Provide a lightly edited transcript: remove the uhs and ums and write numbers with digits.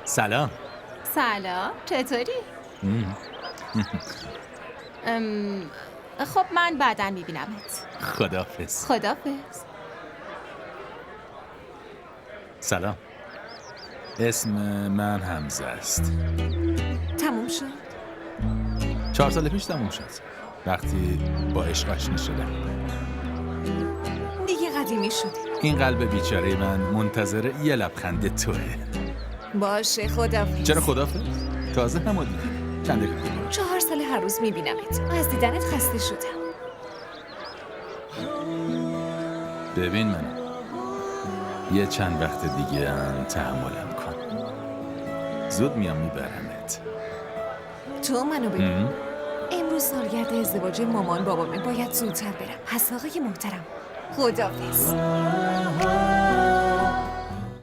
سلام. سلام، چطوری؟ خب من بعداً میبینمت. خداحافظ. خدافظ. سلام. اسم من حمزه است. تموم شد؟ 4 سال پیش تموم شد، وقتی با عشق آشنا شدم. دیگه قدیمی شدی. این قلب بیچاره من منتظر یه لبخند توه. باشه خداحافظ. چرا خداحافظ؟ تازه هم دیدم. چند دقیقه دیگه. 4 سال هر روز میبینمت. از دیدنت خسته شدم. ببین منو یه چند وقت دیگه هم تحملم کن. زود میام میبرمت. تو منو ببین. امروز سالگرد ازدواج مامان بابامه، باید زودتر برم. پس آقای محترم، خداحافظ.